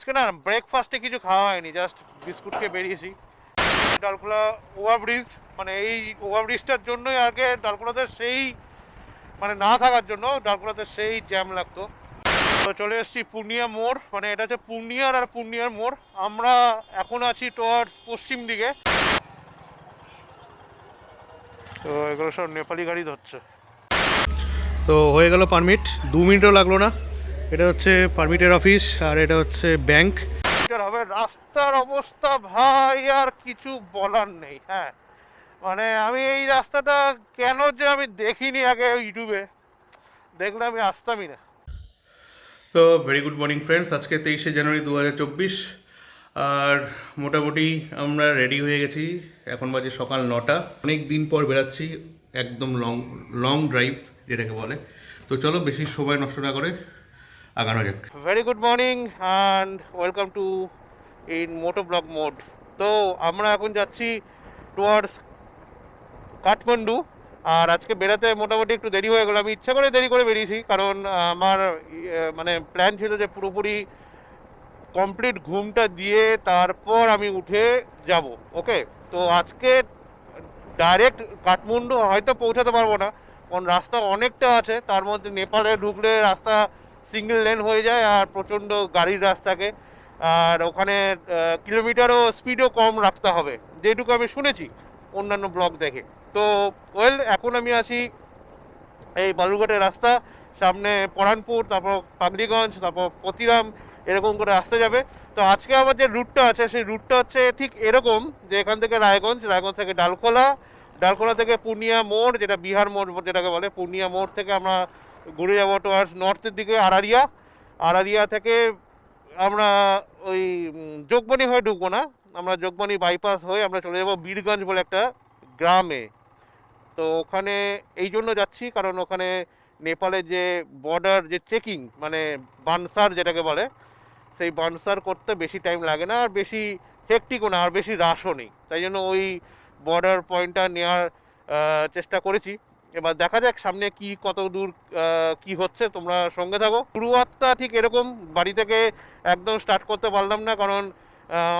আজকে না ব্রেকফাস্টে কিছু খাওয়া হয়নি, জাস্ট বিস্কুট খেয়ে বেরিয়েছি। ডালখোলা ওভারব্রিজ, মানে এই ওভারব্রিজটার জন্যই আগে ডালখোলাতে সেই মানে না থাকার জন্য ডালখোলাতে সেই জ্যাম লাগতো। তো চলে এসেছি পূর্ণিয়া মোড়, মানে এটা হচ্ছে পূর্ণিয়ার আর পূর্ণিয়ার মোড়। আমরা এখন আছি টুয়ার্ডস পশ্চিম দিকে। তো এগুলো সব নেপালি গাড়ি ধরছে। তো হয়ে গেল পারমিট, 2 মিনিটও লাগলো না। এটা হচ্ছে পারমিটের অফিস আর এটা হচ্ছে ব্যাংক। হবে রাস্তার অবস্থা ভাই আর কিছু বলার নেই। হ্যাঁ, মানে আমি এই রাস্তাটা কেন যে আমি দেখিনি আগে ইউটিউবে, দেখলে আমি আসতামই না। তো ভেরি গুড মর্নিং ফ্রেন্ডস, আজকে 23শে জানুয়ারি 2024 আর মোটামুটি আমরা রেডি হয়ে গেছি। এখন বাজে সকাল 9টা। অনেক দিন পর বেরাচ্ছি, একদম লং ড্রাইভ যেটাকে বলে। তো চলো বেশি সময় নষ্ট না করে আগানো যাক। Very good morning and welcome to in moto blog mode. তো আমরা এখন যাচ্ছি টুয়ার্ডস কাঠমান্ডু। আর আজকে বেরাতে মোটামুটি একটু দেরি হয়ে গেল। আমি ইচ্ছা করে দেরি করে বেরিয়েছি, কারণ আমার মানে প্ল্যান ছিল যে পুরোপুরি কমপ্লিট ঘুমটা দিয়ে তারপর আমি উঠে যাব। ওকে, তো আজকে ডাইরেক্ট কাঠমান্ডু হয়তো পৌঁছাতে পারবো না, কারণ রাস্তা অনেকটা আছে। তার মধ্যে নেপালে ঢুকলে রাস্তা সিঙ্গেল লেন হয়ে যায় আর প্রচণ্ড গাড়ির রাস্তাকে, আর ওখানে কিলোমিটারও স্পিডও কম রাখতে হবে, যেটুকু আমি শুনেছি অন্যান্য ব্লগ দেখে। তো ওয়েল, এখন আমি আছি এই বালুরঘাটের রাস্তা, সামনে পরানপুর, তারপর পাগড়িগঞ্জ, তারপর পতিরাম, এরকম করে আসতে যাবে। তো আজকে আমার যে রুটটা আছে সেই রুটটা হচ্ছে ঠিক এরকম, যে এখান থেকে রায়গঞ্জ, রায়গঞ্জ থেকে ডালখোলা, ডালখোলা থেকে পূর্ণিয়া মোড়, যেটা বিহার মোড় যেটাকে বলে, পূর্ণিয়া মোড় থেকে আমরা ঘুরে যাবো টুয়ার্ডস নর্থের দিকে আরারিয়া। আরারিয়া থেকে আমরা ওই যোগবনি হয়ে ঢুকবো না, আমরা যোগবনি বাইপাস হয়ে আমরা চলে যাবো বীরগঞ্জ বলে একটা গ্রামে। তো ওখানে এই জন্য যাচ্ছি কারণ ওখানে নেপালের যে বর্ডার যে চেকিং, মানে বানসার যেটাকে বলে, সেই বানসার করতে বেশি টাইম লাগে না, আর বেশি হেকটিকও না, আর বেশি রাশও নেই। তাই জন্য ওই বর্ডার পয়েন্টটা নেওয়ার চেষ্টা করেছি। এবার দেখা যাক সামনে কি কত দূর কি হচ্ছে, তোমরা সঙ্গে থাকো। শুরুয়াতটা ঠিক এরকম, বাড়ি থেকে একদম স্টার্ট করতে পারলাম না, কারণ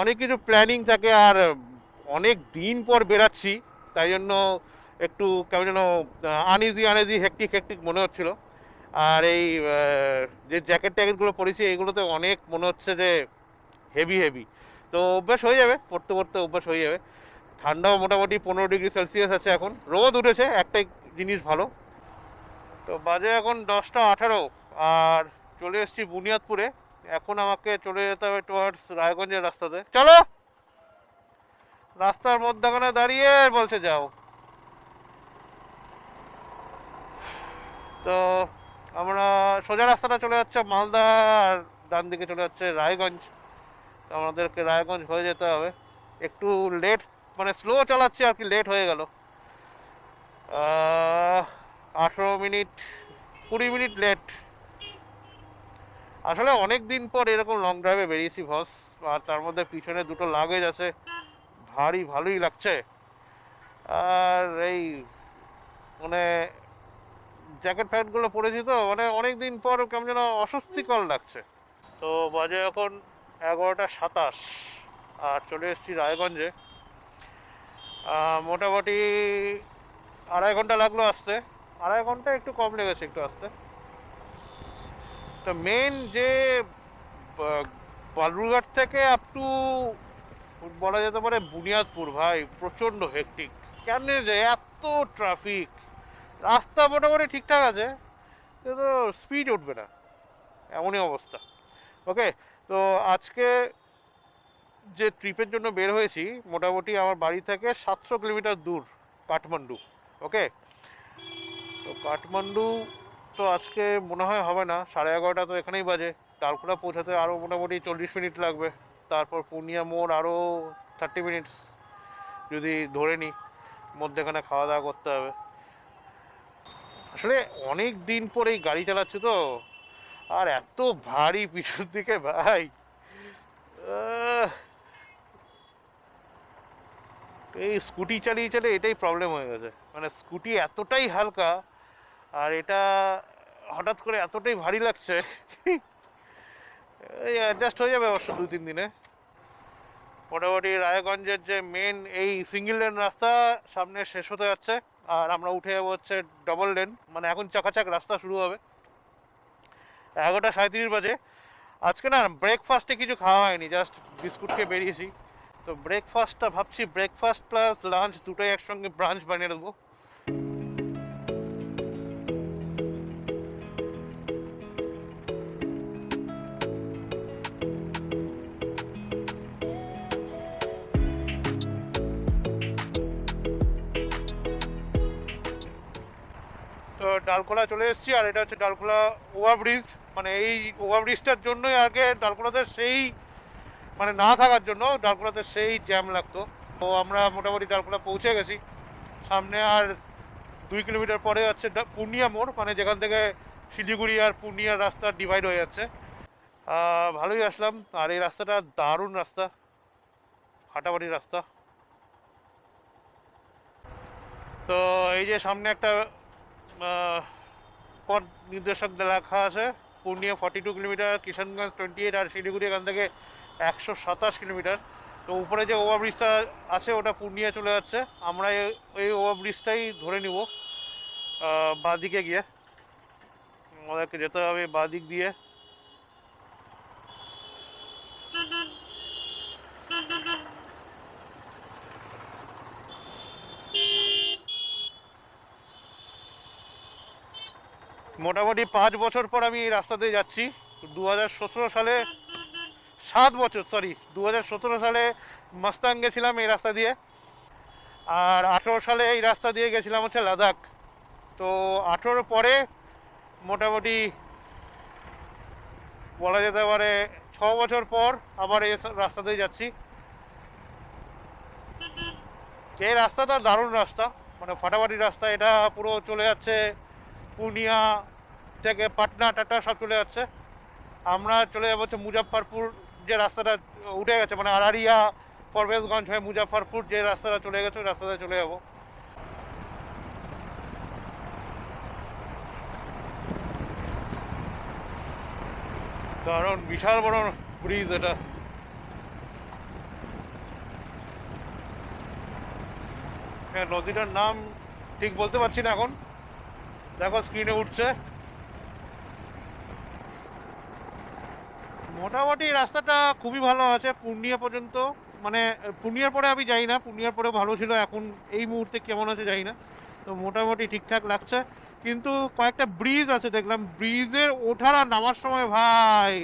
অনেক কিছু প্ল্যানিং থাকে আর অনেক দিন পর বেরাচ্ছি, তাই জন্য একটু কেমন যেন আনইজি আনইজি হেকটিক হেকটিক মনে হচ্ছিল। আর এই যে জ্যাকেট ট্যাকেটগুলো পরেছি এগুলোতে অনেক মনে হচ্ছে যে হেভি হেভি। তো অভ্যাস হয়ে যাবে, পড়তে পড়তে অভ্যাস হয়ে যাবে। ঠান্ডাও মোটামুটি 15 ডিগ্রি সেলসিয়াস আছে, এখন রোদ উঠেছে, একটাই জিনিস ভালো। তো বাজে এখন 10টা 18 আর চলে এসেছি বুনিয়াদপুরে। এখন আমাকে চলে যেতে হবে টুয়ার্ডস রায়গঞ্জের রাস্তাতে। চলো, রাস্তার মধ্যখানে দাঁড়িয়ে বলছে যাও। তো আমরা সোজা রাস্তাটা চলে যাচ্ছে মালদা, আর ডান দিকে চলে যাচ্ছে রায়গঞ্জ। তো আমাদেরকে রায়গঞ্জ হয়ে যেতে হবে। একটু লেট, মানে স্লো চালাচ্ছি আর কি, লেট হয়ে গেল 18 মিনিট 20 মিনিট লেট। আসলে অনেক দিন পর এরকম লং ড্রাইভে বেরিয়েছি বস, আর তার মধ্যে পিছনে দুটো লাগেজ আছে, ভারী ভালোই লাগছে। আর এই মানে জ্যাকেট ফ্যাকেটগুলো পরেছি তো, মানে অনেক দিন পর কেমন যেন অস্বস্তিকর লাগছে। তো বাজে এখন 11টা 27 আর চলে এসেছি রায়গঞ্জে। মোটামুটি 2.5 ঘন্টা লাগলো আসতে, 2.5 ঘন্টা একটু কম লেগেছে একটু আসতে। তো মেন যে বালুরঘাট থেকে আপ টু বলা যেতে পারে বুনিয়াদপুর, ভাই প্রচণ্ড হেক্টিক। কেন যে এত ট্রাফিক, রাস্তা মোটামুটি ঠিকঠাক আছে কিন্তু স্পিড উঠবে না, এমনই অবস্থা। ওকে, তো আজকে যে ট্রিপের জন্য বের হয়েছি, মোটামুটি আমার বাড়ি থেকে 700 কিলোমিটার দূর কাঠমান্ডু। ওকে, তো কাঠমান্ডু তো আজকে মনে হয় হবে না, 11:30 তো এখানেই বাজে। ডালখোলা পৌঁছাতে আরও মোটামুটি 40 মিনিট লাগবে, তারপর পূর্ণিয়া মোড় আরও 30 মিনিটস যদি ধরে নিই, মধ্যেখানে খাওয়া দাওয়া করতে হবে। আসলে অনেক দিন পরেই গাড়ি চালাচ্ছি তো, আর এত ভারী পিছন দিকে ভাই, এই স্কুটি চালিয়ে চালিয়ে এটাই প্রবলেম হয়ে গেছে। মানে স্কুটি এতটাই হালকা, আর এটা হঠাৎ করে এতটাই ভারী লাগছে এই অ্যাডজাস্ট হয়ে যাবে অবশ্য 2-3 দিনে। মোটামুটি রায়গঞ্জের যে মেন এই সিঙ্গেল লেন রাস্তা সামনে শেষ হতে যাচ্ছে, আর আমরা উঠে যাবো হচ্ছে ডবল লেন, মানে এখন চাকাচাক রাস্তা শুরু হবে। 11:37 বাজে। আজকে না ব্রেকফাস্টে কিছু খাওয়া হয়নি, জাস্ট বিস্কুট খেয়ে বেরিয়েছি। তো ব্রেকফাস্টটা ভাবছি ব্রেকফাস্ট প্লাস লাঞ্চ দুটোই একসঙ্গে ব্রাঞ্চ বানিয়ে দেবো। তো ডালখোলা চলে এসেছি, আর এটা হচ্ছে ডালখোলা ওভারব্রিজ। মানে এই ওভারব্রিজটার জন্যই আগে ডালখোলাতে সেই মানে না থাকার জন্য ডালখোলাতে সেই জ্যাম লাগতো। তো আমরা মোটামুটি ডালখোলা পৌঁছে গেছি। সামনে আর 2 কিলোমিটার পরে হচ্ছে পূর্ণিয়া মোড়, মানে যেখান থেকে শিলিগুড়ি আর পূর্ণিয়ার রাস্তা ডিভাইড হয়ে যাচ্ছে। ভালোই আসলাম। আর এই রাস্তাটা দারুণ রাস্তা, হাঁটাবাড়ির রাস্তা। তো এই যে সামনে একটা পথ নির্দেশক লেখা আছে, পূর্ণিয়া 42 কিলোমিটার, কিষানগঞ্জ 28, আর শিলিগুড়ি এখান থেকে 127 কিলোমিটার। তো উপরে যে ওভারব্রিজটা আছে ওটা পূর্ণিয়া চলে যাচ্ছে। আমরা এই ওভারব্রিজটাই ধরে নিব বাঁ দিকে গিয়ে। আমাদেরকে যেতে হবে বাঁ দিক দিয়ে। মোটামুটি 5 বছর পর আমি এই রাস্তা দিয়ে যাচ্ছি। 2017 সালে 7 বছর, সরি 2017 সালে মাস্তাং গেছিলাম এই রাস্তা দিয়ে, আর 18 সালে এই রাস্তা দিয়ে গেছিলাম হচ্ছে লাদাখ। তো 18 পরে মোটামুটি বলা যেতে পারে 6 বছর পর আবার এই রাস্তা দিয়ে যাচ্ছি। এই রাস্তাটা দারুণ রাস্তা, মানে ফাটাফাটি রাস্তা। এটা পুরো চলে যাচ্ছে পূর্ণিয়া থেকে পাটনা টাটা সব চলে যাচ্ছে। আমরা চলে যাবো হচ্ছে মুজাফফরপুর, যে রাস্তাটা উঠে গেছে, মানে আরারিয়া পরবেশগঞ্জ হয়ে মুজাফফরপুর যে রাস্তাটা চলে গেছে ওই রাস্তাটা চলে যাবো। কারণ বিশাল বড় ব্রিজ এটা। হ্যাঁ, নদীটার নাম ঠিক বলতে পারছি না এখন, দেখো স্ক্রিনে উঠছে। মোটামুটি রাস্তাটা খুবই ভালো আছে পূর্ণিয়া পর্যন্ত। মানে পূর্ণিয়ার পরে আমি যাই না, পূর্ণিয়ার পরে ভালো ছিল, এখন এই মুহূর্তে কেমন আছে যাই না। তো মোটামুটি ঠিকঠাক লাগছে। কিন্তু কয়েকটা ব্রিজ আছে দেখলাম, ব্রিজের ওঠার আর নামার সময় ভাই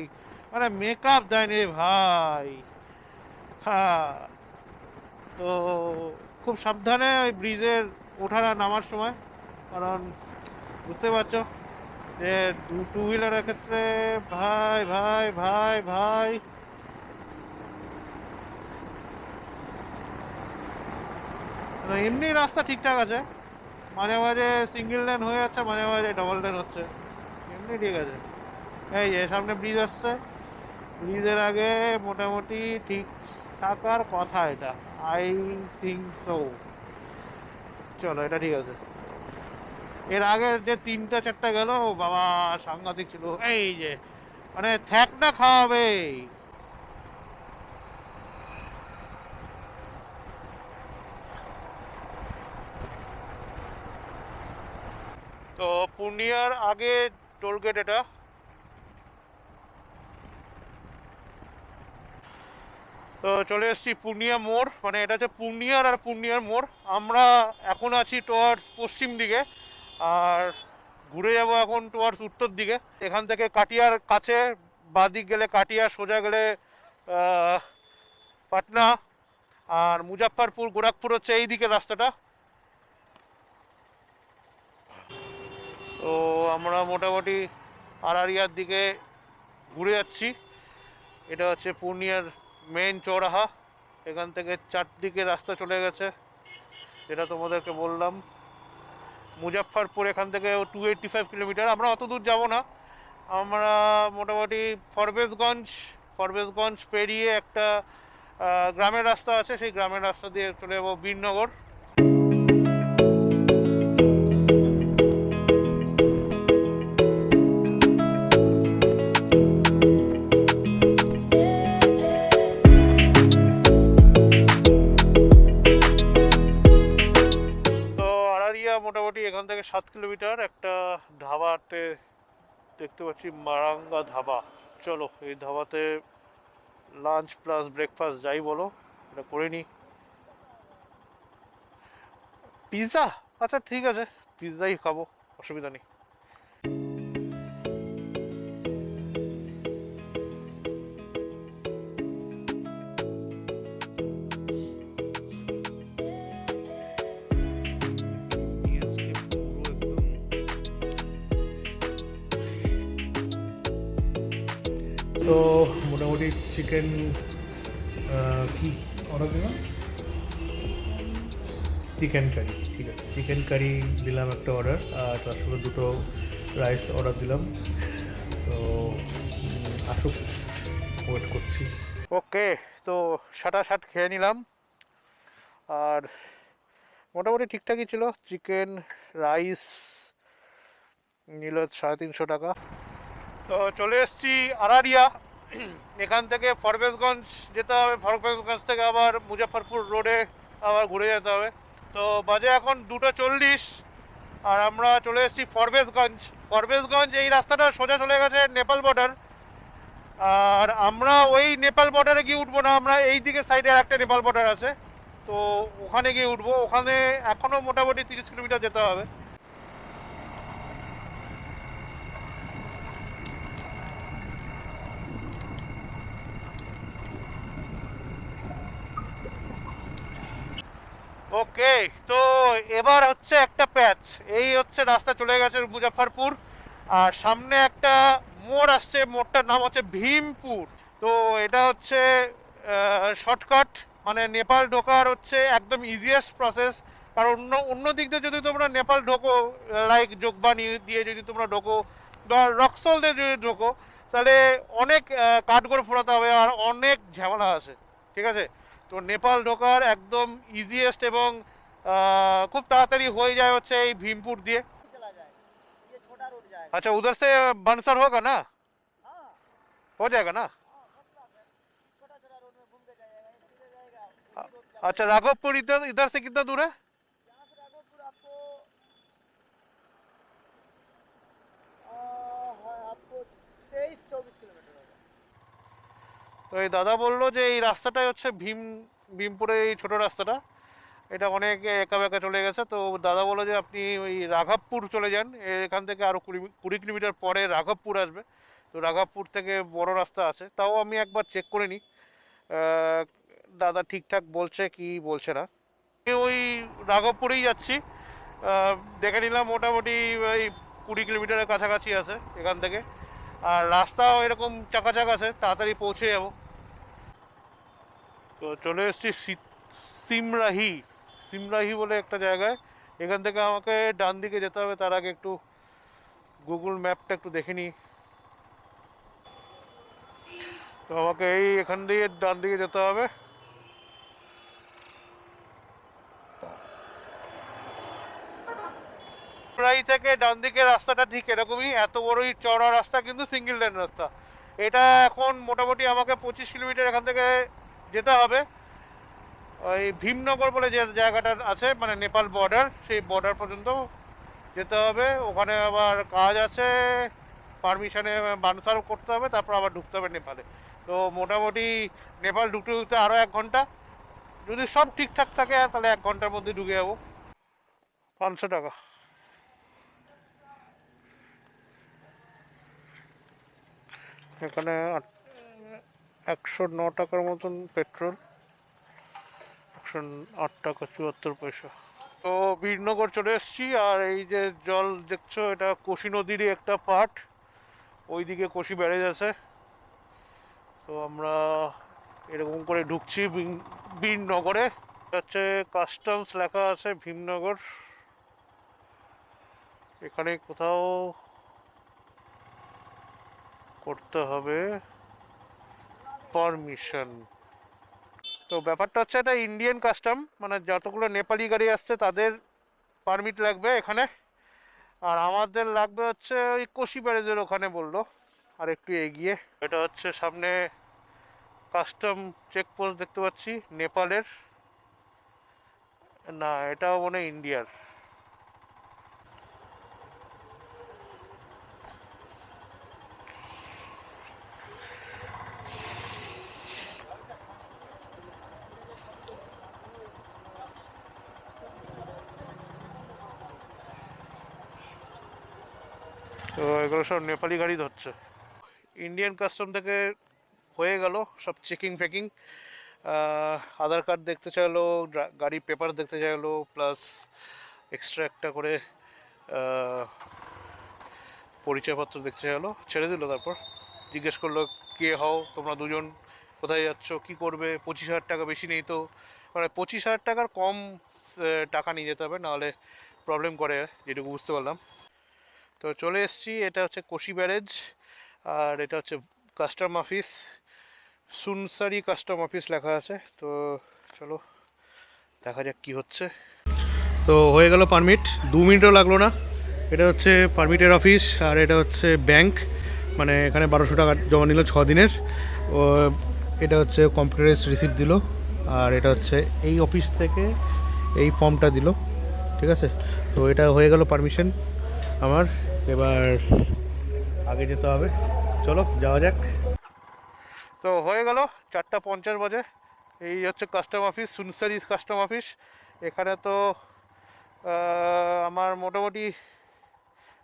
মানে মেকআপ দেয়নি রে ভাই। হ্যাঁ, তো খুব সাবধানে ওই ব্রিজের ওঠার আর নামার সময়, কারণ বুঝতে পারছো যে টু হুইলারের ক্ষেত্রে ভাই ভাই ভাই ভাই এমনি রাস্তা ঠিকঠাক আছে, মাঝে মাঝে সিঙ্গেল লেন হয়ে যাচ্ছে, মাঝে মাঝে ডবল লেন হচ্ছে, এমনি ঠিক আছে। এই যে সামনে ব্রিজ আসছে, ব্রিজের আগে মোটামুটি ঠিক থাকার কথা এটা, আই থিঙ্ক সো। চলো এটা ঠিক আছে। এর আগে যে 3টা 4টা গেল বাবা সাংঘাতিক ছিল। এই যে মানে থ্যাক না খাওয়াবে। তো পূর্ণিয়ার আগে টোলগেট এটা। তো চলে এসেছি পূর্ণিয়া মোড়, মানে এটা হচ্ছে পূর্ণিয়ার আর পূর্ণিয়ার মোড়। আমরা এখন আছি টুয়ার্ডস পশ্চিম দিকে, আর ঘুরে যাব এখন টুয়ার্ডস উত্তর দিকে। এখান থেকে কাটিয়ার কাছে, বাঁদিক গেলে কাটিয়া, সোজা গেলে পাটনা, আর মুজাফফরপুর গোরখপুর হচ্ছে এই দিকের রাস্তাটা। তো আমরা মোটামুটি আরারিয়ার দিকে ঘুরে যাচ্ছি। এটা হচ্ছে পূর্ণিয়ার মেন চৌরাহা। এখান থেকে চারদিকে রাস্তা চলে গেছে, যেটা তোমাদেরকে বললাম। মুজাফফরপুর এখান থেকে 285 কিলোমিটার। আমরা অত দূর যাব না, আমরা মোটামুটি ফরবেশগঞ্জ পেরিয়ে একটা গ্রামের রাস্তা আছে, সেই গ্রামের রাস্তা দিয়ে চলে যাবো বীরনগর। 7 কিলোমিটার একটা ধাবাতে দেখতে পাচ্ছি, মারাঙ্গা ধাবা। চলো এই ধাবাতে লাঞ্চ প্লাস ব্রেকফাস্ট যাই বলো এটা করে নিই। পিৎজা, আচ্ছা ঠিক আছে, পিৎজাই খাবো, অসুবিধা নেই। তো মোটামুটি চিকেন কি অর্ডার দিলাম, চিকেন কারি, ঠিক আছে চিকেন কারি দিলাম একটা অর্ডার, আর তার সঙ্গে দুটো রাইস অর্ডার দিলাম। তো আসুক, ওয়েট করছি। ওকে, তো 60 খেয়ে নিলাম, আর মোটামুটি ঠিকঠাকই ছিল। চিকেন রাইস নিল 350 টাকা। তো চলে এসেছি আরারিয়া। এখান থেকে ফরবেজগঞ্জ যেতে হবে, ফরবেজগঞ্জ থেকে আবার মুজাফরপুর রোডে আবার ঘুরে যেতে হবে। তো বাজে এখন 2:40, আর আমরা চলে এসেছি ফরবেজগঞ্জ। ফরবেজগঞ্জ এই রাস্তাটা সোজা চলে গেছে নেপাল বর্ডার, আর আমরা ওই নেপাল বর্ডারে গিয়ে উঠবো না, আমরা এই দিকে সাইডে একটা নেপাল বর্ডার আছে, তো ওখানে গিয়ে উঠবো। ওখানে এখনও মোটামুটি 30 কিলোমিটার যেতে হবে। ওকে, তো এবার হচ্ছে একটা প্যাচ, এই হচ্ছে রাস্তা চলে গেছে মুজাফরপুর, আর সামনে একটা মোড় আসছে, মোড়টার নাম হচ্ছে ভীমপুর। তো এটা হচ্ছে শর্টকাট, মানে নেপাল ঢোকার হচ্ছে একদম ইজিয়েস্ট প্রসেস। কারণ অন্য অন্য দিক দিয়ে যদি তোমরা নেপাল ঢোকো, লাইক যোগবানি দিয়ে যদি তোমরা ঢোকো বা রক্সল দিয়ে যদি ঢোকো, তাহলে অনেক কাঠগড় ফোরাতে হবে আর অনেক ঝামেলা আছে, ঠিক আছে। তো নেপাল ঢোকার একদম ইজিয়েস্ট এবং খুব তাড়াতাড়ি হয়ে যায় হচ্ছে এই ভীমপুর দিয়ে। अच्छा उधर से बनसर होगा ना, हो जाएगा ना। अच्छा राघवपुर इधर इधर से कितना दूर है? आपको 23-24 किलोमीटर होगा। তো এই দাদা বললো যে এই রাস্তাটাই হচ্ছে ভীমপুরের এই ছোট রাস্তাটা, এটা অনেক একা বেঁকা চলে গেছে। তো দাদা বললো যে আপনি ওই রাঘবপুর চলে যান, এখান থেকে আরও 20 কিলোমিটার পরে রাঘবপুর আসবে। তো রাঘবপুর থেকে বড় রাস্তা আছে, তাও আমি একবার চেক করে নিই দাদা ঠিকঠাক বলছে কি বলছে না। ওই রাঘবপুরেই যাচ্ছি, দেখে নিলাম মোটামুটি ওই 20 কিলোমিটারের কাছাকাছি আছে এখান থেকে, আর রাস্তাও এরকম চাকাচাক আছে, তাড়াতাড়ি পৌঁছে যাবো। তো চলে এসেছি সিমরাহি, সিমরাহি বলে একটা জায়গায়। এখান থেকে আমাকে ডান দিকে যেতে হবে, তার আগে একটু গুগল ম্যাপটা একটু দেখে নিই। তো আমাকে এই এখান দিয়ে ডান দিকে যেতে হবে। সিমরাহি থেকে ডান দিকে রাস্তাটা ঠিক এরকমই, এত বড়ই চড়া রাস্তা, কিন্তু সিঙ্গেল লেন রাস্তা। এটা এখন মোটামুটি আমাকে 25 কিলোমিটার এখান থেকে যেতে হবে। ওই ভীমনগর বলে যে জায়গাটা আছে, মানে নেপাল বর্ডার, সেই বর্ডার পর্যন্ত যেতে হবে। ওখানে আবার কাজ আছে, পারমিশনে বানসার করতে হবে, তারপর আবার ঢুকতে হবে নেপালে। তো মোটামুটি নেপাল ঢুকতে ঢুকতে আরও 1 ঘন্টা, যদি সব ঠিকঠাক থাকে তাহলে 1 ঘন্টার মধ্যে ঢুকে যাবো। 500 টাকা। এখানে 109 টাকার মতন পেট্রোল, 108 টাকা 74 পয়সা। তো বীরনগর চলে এসেছি, আর এই যে জল দেখছো এটা কোশি নদীরই একটা পার্ট, ওইদিকে কোশি ব্যারেজ আছে। তো আমরা এরকম করে ঢুকছি বীরনগরে। হচ্ছে কাস্টমস লেখা আছে ভীমনগর, এখানে কোথাও করতে হবে পারমিশন। তো ব্যাপারটা হচ্ছে এটা ইন্ডিয়ান কাস্টম, মানে যতগুলো নেপালি গাড়ি আসছে তাদের পারমিট লাগবে এখানে, আর আমাদের লাগবে হচ্ছে ওই কোশি ব্যারেজের ওখানে বললো, আর একটু এগিয়ে। এটা হচ্ছে সামনে কাস্টম চেকপোস্ট দেখতে পাচ্ছি নেপালের, না এটাও মনে হয় ইন্ডিয়ার। তো এগুলো সব নেপালি গাড়ি ধরছে। ইন্ডিয়ান কাস্টম থেকে হয়ে গেল সব চেকিং ফেকিং। আধার কার্ড দেখতে চাইলো, গাড়ির পেপার দেখতে চাইলো, প্লাস এক্সট্রা একটা করে আহ, পরিচয়পত্র দেখতে চাইলো, ছেড়ে দিল। তারপর জিজ্ঞেস করলো কে হও তোমরা দুজন, কোথায় যাচ্ছ, কি করবে, 25,000 টাকা বেশি নেই তো, মানে 25,000 টাকার কম টাকা নিয়ে যেতে হবে, নাহলে প্রবলেম করে, যেটুকু বুঝতে পারলাম। তো চলে এসেছি, এটা হচ্ছে কোশি ব্যারেজ, আর এটা হচ্ছে custom office, Sunsari custom office লেখা আছে। তো চলো দেখা যাক কি হচ্ছে। তো হয়ে গেল পারমিট, 2 মিনিটও লাগলো না। এটা হচ্ছে পারমিটের অফিস, আর এটা হচ্ছে ব্যাংক, মানে এখানে 1200 টাকা জমা নিল 6 দিনের। ও এটা হচ্ছে কম্পিউটারাইজ রিসিপ্ট দিল, আর এটা হচ্ছে এই অফিস থেকে এই ফর্মটা দিল। ঠিক আছে, তো এটা হয়ে গেল পারমিশন আমার। এবার আগে যেতে হবে, চলো যাওয়া যাক। তো হয়ে গেল 4:50 বাজে। এই হচ্ছে custom office, Sunsari custom office. এখানে তো আমার মোটামুটি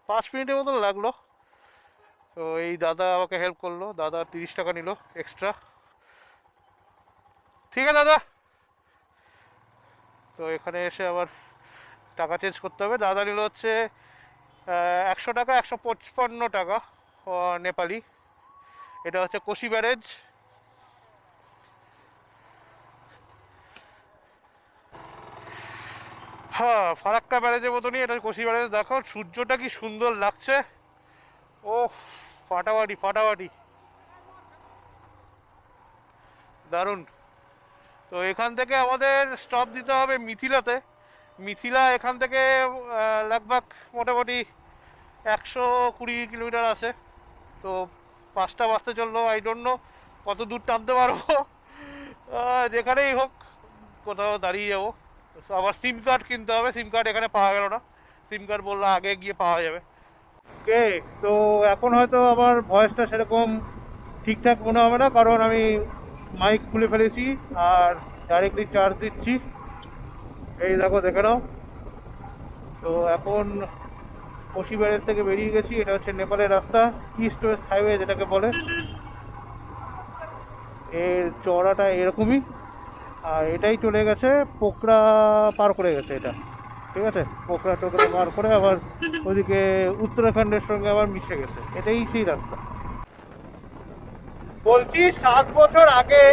5 মিনিটের মতন লাগলো। তো এই দাদা আমাকে হেল্প করলো, দাদা 30 টাকা নিল এক্সট্রা। ঠিক আছে দাদা। তো এখানে এসে আবার টাকা চেঞ্জ করতে হবে। দাদা নিল হচ্ছে 100 টাকা, 155 টাকা নেপালি। এটা হচ্ছে কোশি ব্যারেজ। হ্যাঁ, ফারাক্কা ব্যারেজের মতনই এটা কোশি ব্যারেজ। দেখো সূর্যটা কি সুন্দর লাগছে, ও ফাটাফাটি ফাটাফাটি, দারুণ। তো এখান থেকে আমাদের স্টপ দিতে হবে মিথিলাতে। মিথিলা এখান থেকে লাগভাগ মোটামুটি 120 কিলোমিটার আছে। তো 5টা বাজতে চললো, আই ডোন্ট নো কত দূর টানতে পারবো। যেখানেই হোক কোথাও দাঁড়িয়ে যাবো। আবার সিম কার্ড কিনতে হবে, সিম কার্ড এখানে পাওয়া গেল না। সিম কার্ড বললো আগে গিয়ে পাওয়া যাবে। ওকে, তো এখন হয়তো আমার ভয়েসটা সেরকম ঠিকঠাক মনে হবে না, কারণ আমি মাইক খুলে ফেলেছি আর ডাইরেক্টলি চার্জ দিচ্ছি। এই দেখো, দেখে নাও। তো এখন কোশি ব্যারেজ থেকে বেরিয়ে গেছি। এটা হচ্ছে নেপালের রাস্তা, ইস্ট ওয়েস্ট হাইওয়ে যেটাকে বলে। এর চওড়াটা এরকমই, আর এটাই চলে গেছে পোকরা পার করে গেছে এটা। ঠিক আছে, পোকরা টোকরা পার করে আবার ওদিকে উত্তরাখণ্ডের সঙ্গে আবার মিশে গেছে, এটাই সেই রাস্তা। বলছি 7 বছর আগে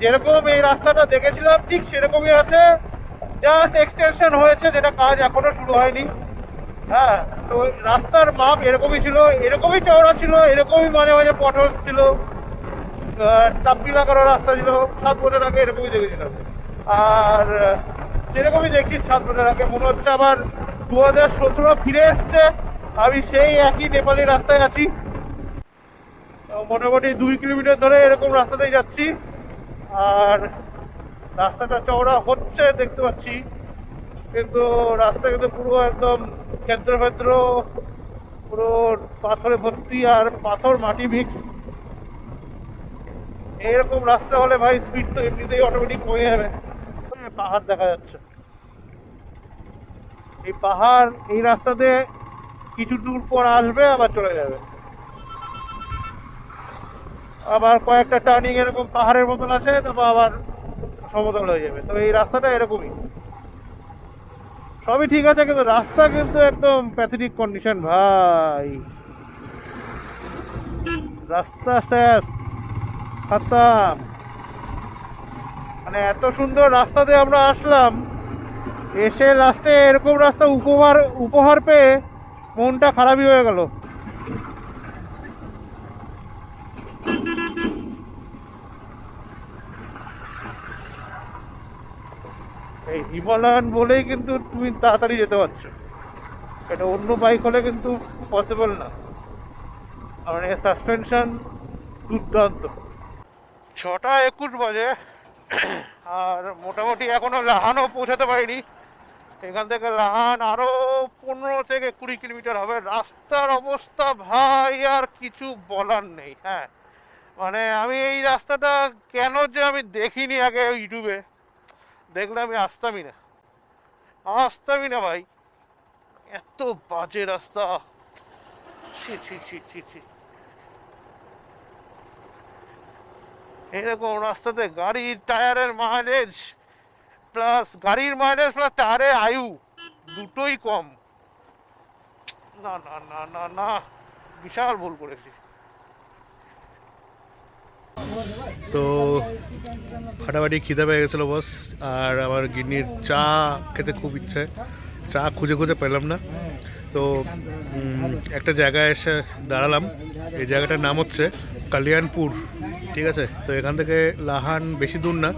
যেরকম এই রাস্তাটা দেখেছিলাম ঠিক সেরকমই আছে, জাস্ট এক্সটেনশন হয়েছে, যেটা কাজ এখনো শুরু হয়নি। হ্যাঁ, তো রাস্তার মাপ এরকমই ছিল, এরকমই চওড়া ছিল, এরকমই মাঝে মাঝে পটল ছিল, চাপড়ি লাগানো রাস্তা ছিল। 7 বছর আগে এরকমই দেখেছিলাম, আর যেরকমই দেখছি 7 বছর আগে মনে হচ্ছে আবার 2017 ফিরে এসছে, আমি সেই একই নেপালি রাস্তায় আছি। মোটামুটি 2 কিলোমিটার ধরে এরকম রাস্তাতেই যাচ্ছি, আর রাস্তাটা চওড়া হচ্ছে দেখতে পাচ্ছি, কিন্তু রাস্তা কিন্তু পুরো একদম ক্ষেত্র ক্ষেত্র, পুরো পাথরে ভর্তি, আর পাথর মাটি মিক্স। এরকম রাস্তা হলে ভাই স্পিড তো এমনিতেই অটোমেটিক কমে যাবে। পাহাড় দেখা যাচ্ছে, এই পাহাড় এই রাস্তাতে কিছু দূর পর আসবে আবার চলে যাবে, আবার কয়েকটা টার্নিং এরকম পাহাড়ের মতন আছে, তারপর আবার সমতল হয়ে যাবে। তো এই রাস্তাটা এরকমই, সবই ঠিক আছে, কিন্তু রাস্তা কিন্তু একদম প্যাথেটিক কন্ডিশন ভাই। রাস্তা শেষ, খতম। মানে এত সুন্দর রাস্তাতে আমরা আসলাম, এসে লাস্টে এরকম রাস্তা উপহার উপহার পেয়ে মনটা খারাপই হয়ে গেল। এই হিমালয়ান বলেই কিন্তু তুমি তাড়াতাড়ি যেতে পারছো, এটা অন্য বাইক হলে কিন্তু পসিবল না। কারণ এর সাসপেনশন দুর্দান্ত। 6:21 বাজে, আর মোটামুটি এখনো লাহানও পৌঁছাতে পারিনি। এখান থেকে লাহান আরো 15 থেকে 20 কিলোমিটার হবে। রাস্তার অবস্থা ভাই আর কিছু বলার নেই। হ্যাঁ, মানে আমি এই রাস্তাটা কেন যে আমি দেখিনি আগে ইউটিউবে, দেখলে আমি আসতামই না, আসতামই না ভাই, এত বাজে রাস্তা। ছি ছি ছি ছি ছি, এরকম রাস্তাতে গাড়ির টায়ারের মাইলেজ প্লাস টায়ারের আয়ু দুটোই কম। না না না না না, বিশাল ভুল করেছি। তো ফাটাফাটি খিদে পেয়ে গেছিলো বস, আর আমার গিন্নির চা খেতে খুব ইচ্ছে, চা খুঁজে খুঁজে পেলাম না। তো একটা জায়গায় এসে দাঁড়ালাম, এই জায়গাটার নাম হচ্ছে কালিয়ানপুর, ঠিক আছে। তো এখান থেকে লাহান বেশি দূর না,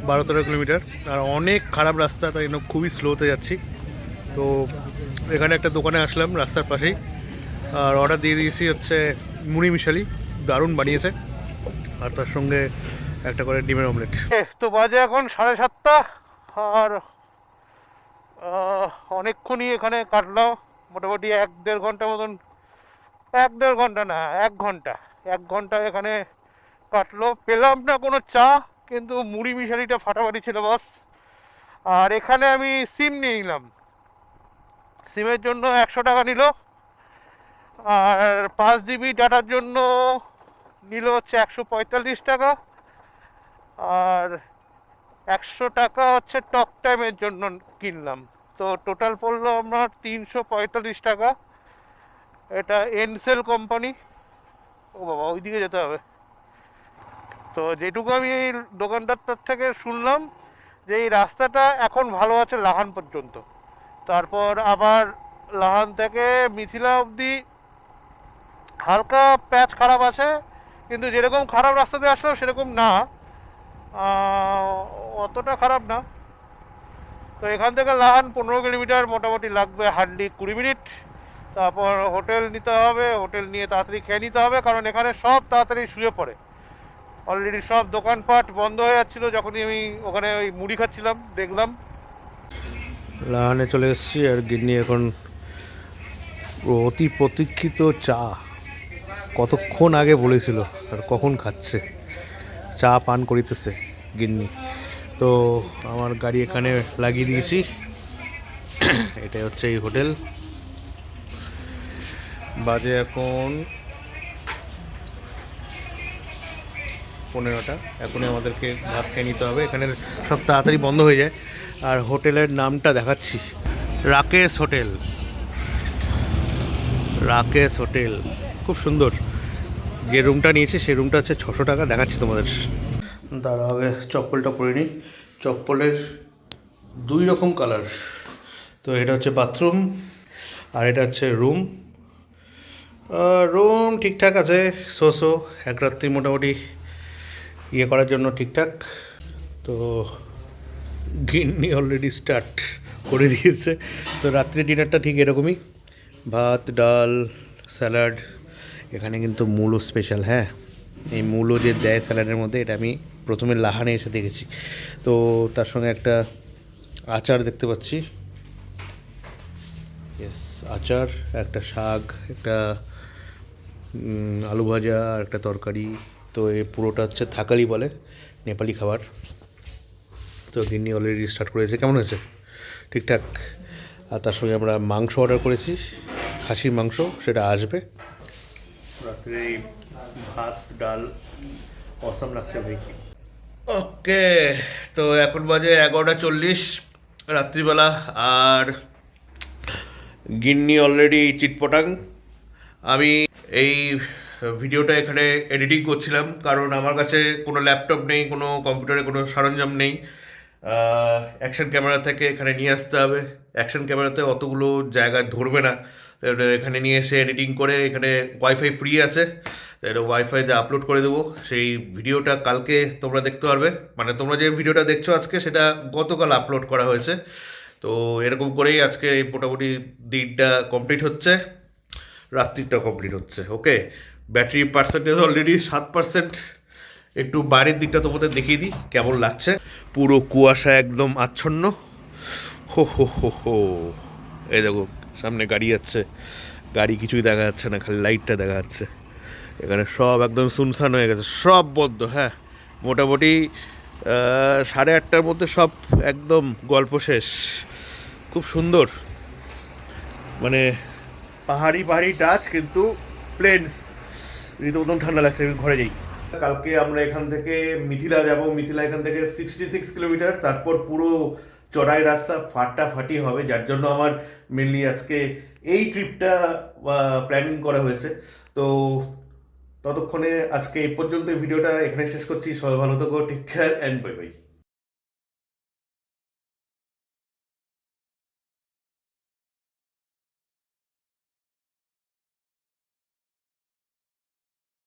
12-13 কিলোমিটার, আর অনেক খারাপ রাস্তা, তাই জন্য খুবই স্লোতে যাচ্ছি। তো এখানে একটা দোকানে আসলাম রাস্তার পাশেই, আর অর্ডার দিয়ে দিয়েছি হচ্ছে মুড়ি মিশালি, দারুণ বানিয়েছে, আর তার সঙ্গে একটা করে ডিমের অমলেট। তো বাজে এখন 7:30, আর অনেকক্ষণই এখানে কাটলো, মোটামুটি 1-1.5 ঘন্টা মতন, 1-1.5 ঘন্টা না, 1 ঘন্টা এখানে কাটলো। পেলাম না কোনো চা, কিন্তু মুড়ি মিশালিটা ফাটাফাটি ছিল বস। আর এখানে আমি সিম নিয়ে নিলাম, সিমের জন্য 100 টাকা নিল, আর 5 জিবি ডাটার জন্য নিল হচ্ছে 145 টাকা, আর 100 টাকা হচ্ছে টক টাইমের জন্য কিনলাম। তো টোটাল পড়লো আমার 345 টাকা। এটা এনসেল কোম্পানি। ও বাবা, ওইদিকে যেতে হবে। তো যেটুকু আমি এই দোকানদারটার থেকে শুনলাম যে এই রাস্তাটা এখন ভালো আছে লাহান পর্যন্ত, তারপর আবার লাহান থেকে মিথিলা অবধি হালকা প্যাচ খারাপ আছে, কিন্তু যেরকম খারাপ রাস্তাতে আসলো সেরকম না, অতটা খারাপ না। তো এখান থেকে লাহান 15 কিলোমিটার, মোটামুটি লাগবে হার্ডলি 20 মিনিট। তারপর হোটেল নিতে হবে, হোটেল নিয়ে তাড়াতাড়ি খেয়ে নিতে হবে, কারণ এখানে সব তাড়াতাড়ি শুয়ে পড়ে। অলরেডি সব দোকানপাট বন্ধ হয়ে যাচ্ছিলো যখনই আমি ওখানে ওই মুড়ি খাচ্ছিলাম, দেখলাম। লাহানে চলে এসেছি, আর গিন্নি এখন অতি প্রতীক্ষিত চা কতক্ষণ আগে বলেছিল, আর কখন খাচ্ছে, চা পান করিতেছে গিন্নি। তো আমার গাড়ি এখানে লাগিয়ে দিয়েছি, এটা হচ্ছে এই হোটেল। বাজে এখন 15টা, এখনই আমাদেরকে ভাত খেয়ে নিতে হবে, এখানে সব তাড়াতাড়ি বন্ধ হয়ে যায়। আর হোটেলের নামটা দেখাচ্ছি, রাকেশ হোটেল, রাকেশ হোটেল, খুব সুন্দর। যে রুমটা নিয়েছি সেই রুমটা হচ্ছে 600 টাকা, দেখাচ্ছি তোমাদের। তার আগে চপ্পলটা পরে নিই, চপ্পলের 2 রকম কালার। তো এটা হচ্ছে বাথরুম, আর এটা হচ্ছে রুম। রুম ঠিকঠাক আছে, শো এক রাত্রি মোটামুটি ইয়ে করার জন্য ঠিকঠাক। তো গিন্নি অলরেডি স্টার্ট করে দিয়েছে। তো রাত্রি ডিনারটা ঠিক এরকমই, ভাত, ডাল, স্যালাড। এখানে কিন্তু মূলো স্পেশাল, হ্যাঁ, এই মূলো যে দেয় স্যালাডের মধ্যে, এটা আমি প্রথমে লাহানে এসে দেখেছি। তো তার সঙ্গে একটা আচার দেখতে পাচ্ছি, ইয়েস আচার, একটা শাক, একটা আলু ভাজা, আর একটা তরকারি। তো এই পুরোটা হচ্ছে থাকালি বলে, নেপালি খাবার। তো গিন্নি অলরেডি স্টার্ট করেছে, কেমন হয়েছে? ঠিকঠাক। আর তার সঙ্গে আমরা মাংস অর্ডার করেছি, খাসির মাংস, সেটা আসবে রাত্রে। ভাত, ডাল, অসাম লাগছে ভাই। ওকে, তো এখন বাজে 11:40 রাত্রিবেলা, আর গিন্নি অলরেডি চিটপটাং। আমি এই ভিডিওটা এখানে এডিটিং করছিলাম, কারণ আমার কাছে কোনো ল্যাপটপ নেই, কোনো কম্পিউটারে কোনো সরঞ্জাম নেই। অ্যাকশন ক্যামেরা থেকে এখানে নিয়ে আসতে হবে, অ্যাকশন ক্যামেরাতে অতগুলো জায়গা ধরবে না, এখানে নিয়ে এসে এডিটিং করে, এখানে ওয়াইফাই ফ্রি আছে, এটা ওয়াইফাইতে আপলোড করে দেবো। সেই ভিডিওটা কালকে তোমরা দেখতে পারবে, মানে তোমরা যে ভিডিওটা দেখছো আজকে, সেটা গতকাল আপলোড করা হয়েছে। তো এরকম করেই আজকে মোটামুটি দিনটা কমপ্লিট হচ্ছে, রাত্রিটা কমপ্লিট হচ্ছে। ওকে, ব্যাটারি পার্সেন্টেজ অলরেডি 7%। একটু বাইরের দিকটা তোমাদের দেখিয়ে দিই কেমন লাগছে, পুরো কুয়াশা একদম আচ্ছন্ন। হো হো হো হো, এই দেখো সামনে গাড়ি যাচ্ছে, গাড়ি কিছুই দেখা যাচ্ছে না, খালি লাইটটা দেখা যাচ্ছে। এখানে সব একদম শুনশান হয়ে গেছে, সব বদ্ধ। হ্যাঁ, মোটামুটি 8:30টার মধ্যে সব একদম গল্প শেষ। খুব সুন্দর, মানে পাহাড়ি পাহাড়ি টাচ কিন্তু প্লেন্স রীতিমতন ঠান্ডা লাগছে, আমি ঘরে যাই। কালকে আমরা এখান থেকে মিথিলা যাব, মিথিলা এখান থেকে 66 কিলোমিটার, তারপর পুরো চড়াই রাস্তা ফাটাফাটি হবে, যার জন্য আমার মেনলি আজকে এই ট্রিপটা প্ল্যানিং করা হয়েছে। তো ততক্ষণে আজকে এই পর্যন্ত ভিডিওটা এখানে শেষ করছি। সবাই ভালো থাকো, take care and bye by.